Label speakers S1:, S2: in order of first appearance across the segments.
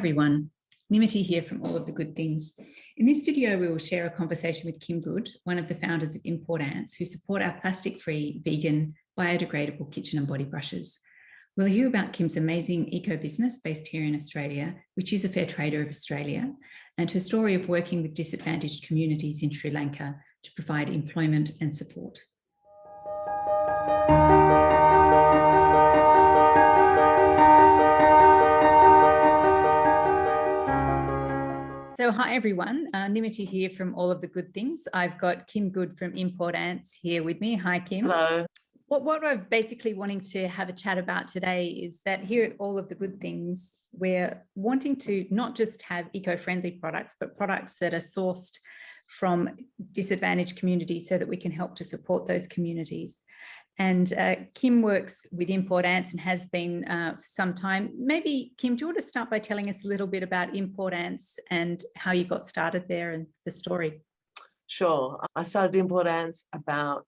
S1: everyone, Nimity here from All of the Good Things. In this video, we will share a conversation with Kim Good, one of the founders of Import Ants, who support our plastic-free, vegan, biodegradable kitchen and body brushes. We'll hear about Kim's amazing eco-business based here in Australia, which is a fair trader of Australia, and her story of working with disadvantaged communities in Sri Lanka to provide employment and support. So hi everyone, Nimity here from All of the Good Things. I've got Kim Good from Import Ants here with me. Hi Kim.
S2: Hello.
S1: What we're basically wanting to have a chat about today is that here at All of the Good Things, we're wanting to not just have eco-friendly products, but products that are sourced from disadvantaged communities so that we can help to support those communities. And Kim works with Import Ants and has been for some time. Maybe, Kim, do you want to start by telling us a little bit about Import Ants and how you got started there and the story?
S2: Sure. I started Import Ants about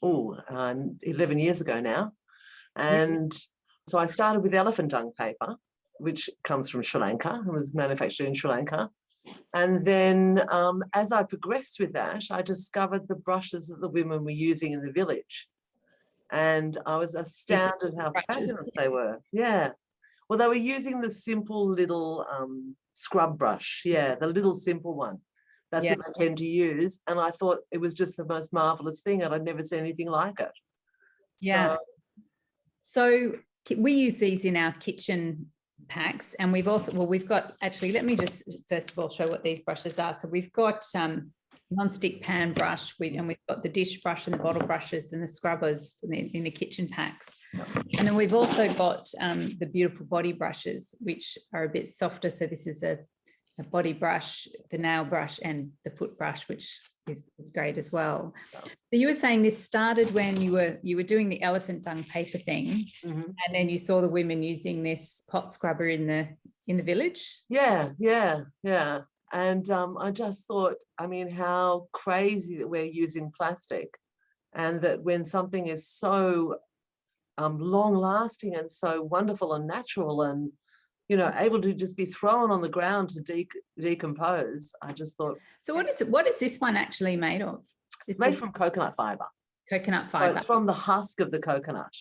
S2: 11 years ago now. And so I started with elephant dung paper, which comes from Sri Lanka and was manufactured in Sri Lanka. And then as I progressed with that, I discovered the brushes that the women were using in the village. And I was astounded how fabulous they were. Yeah. Well, they were using the simple little scrub brush. Yeah, the little simple one. That's what I tend to use. And I thought it was just the most marvelous thing, and I'd never seen anything like it.
S1: Yeah. So we use these in our kitchen packs, and we've also, we've got, actually, let me just first of all show what these brushes are. So we've got non-stick pan brush, and we've got the dish brush and the bottle brushes and the scrubbers in the kitchen packs. And then we've also got the beautiful body brushes, which are a bit softer. So this is a body brush, the nail brush, and the foot brush, which is great as well. So you were saying this started when you were doing the elephant dung paper thing, and then you saw the women using this pot scrubber in the village.
S2: Yeah. And I just thought, I mean, how crazy that we're using plastic, and that when something is so long lasting and so wonderful and natural and, you know, able to just be thrown on the ground to decompose, I just thought.
S1: So what is this one actually made of?
S2: It's made from coconut fibre.
S1: Coconut fibre.
S2: So it's from the husk of the coconut.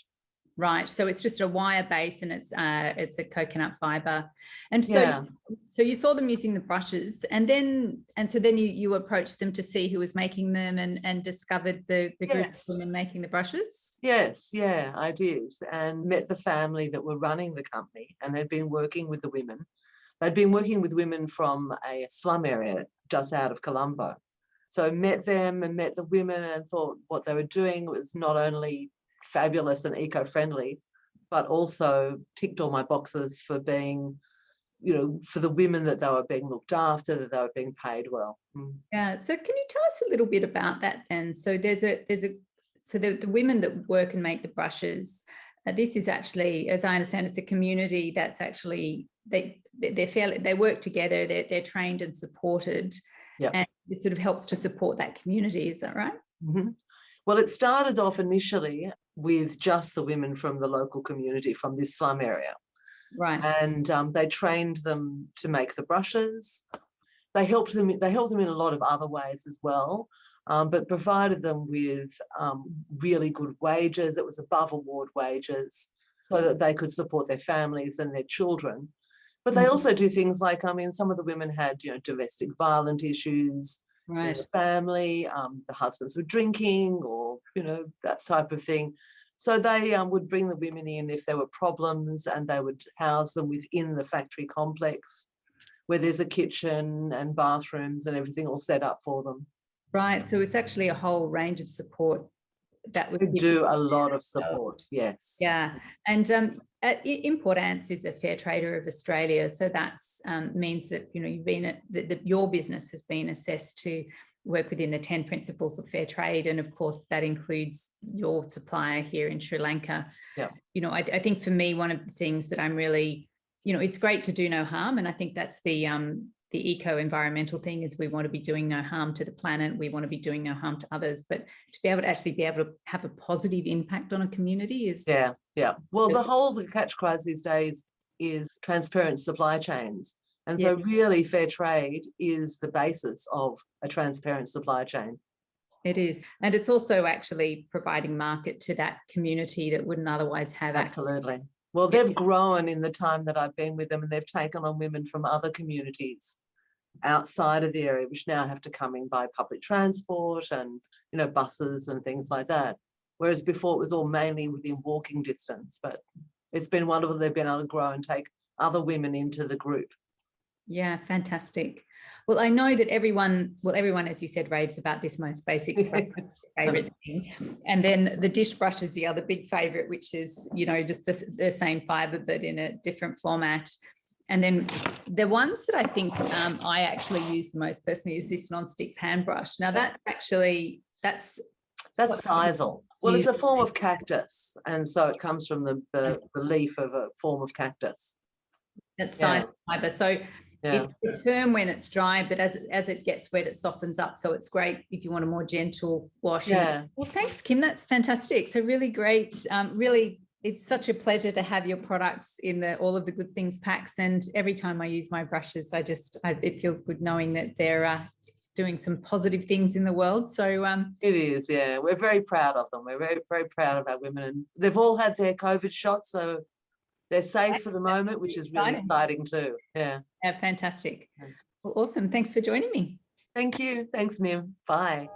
S1: Right, so it's just a wire base, and it's a coconut fibre, and so so you saw them using the brushes, and so then you approached them to see who was making them, and discovered the group of women making the brushes.
S2: Yes, yeah, I did, and met the family that were running the company, and had been working with the women. They'd been working with women from a slum area just out of Colombo, so met them and met the women, and thought what they were doing was not only fabulous and eco-friendly, but also ticked all my boxes for being, you know, for the women, that they were being looked after, that they were being paid well.
S1: Yeah. So can you tell us a little bit about that then? So so the women that work and make the brushes, this is actually, as I understand, it's a community that's actually, they work together, they're trained and supported, and it sort of helps to support that community. Is that right?
S2: Well, it started off initially with just the women from the local community, from this slum area.
S1: Right.
S2: And they trained them to make the brushes. They helped them in a lot of other ways as well, but provided them with really good wages. It was above award wages, so that they could support their families and their children. But they also do things like, I mean, some of the women had, you know, domestic violence issues.
S1: Right.
S2: In the family, the husbands were drinking, or, you know, that type of thing. So they would bring the women in if there were problems, and they would house them within the factory complex, where there's a kitchen and bathrooms and everything all set up for them.
S1: Right. So it's actually a whole range of support that would
S2: do a lot of support. Yes.
S1: Yeah. And Import Ants is a fair trader of Australia, so that's means that, you know, you've been your business has been assessed to work within the 10 principles of fair trade, and of course that includes your supplier here in Sri Lanka. You know, I think for me, one of the things that I'm really, you know, it's great to do no harm, and I think that's the eco-environmental thing, is we want to be doing no harm to the planet, we want to be doing no harm to others, but to be able to have a positive impact on a community is...
S2: Well, the catch cries these days is transparent supply chains. And
S1: Yeah.
S2: so really fair trade is the basis of a transparent supply chain.
S1: It is. And it's also actually providing market to that community that wouldn't otherwise have access.
S2: Absolutely. Well, they've grown in the time that I've been with them, and they've taken on women from other communities outside of the area, which now have to come in by public transport and, you know, buses and things like that. Whereas before it was all mainly within walking distance, but it's been wonderful they've been able to grow and take other women into the group.
S1: Yeah, fantastic. Well, I know that everyone, as you said, raves about this most basic favorite thing. And then the dish brush is the other big favorite, which is, you know, just the same fiber, but in a different format. And then the ones that I think I actually use the most personally is this non-stick pan brush. Now that's
S2: sisal. Well, it's a form of cactus, and so it comes from the leaf of a form of cactus.
S1: That's sisal fiber. So it's firm when it's dry, but as it gets wet, it softens up. So it's great if you want a more gentle wash.
S2: Yeah.
S1: Well, thanks, Kim. That's fantastic. So really great. Really, it's such a pleasure to have your products in all of the Good Things packs. And every time I use my brushes, it feels good knowing that they're doing some positive things in the world. So
S2: it is, yeah. We're very proud of them. We're very, very proud of our women, and they've all had their COVID shots, so they're safe for the moment, which is really exciting too. Yeah.
S1: Yeah, fantastic. Well, awesome. Thanks for joining me.
S2: Thank you. Thanks, Mim. Bye.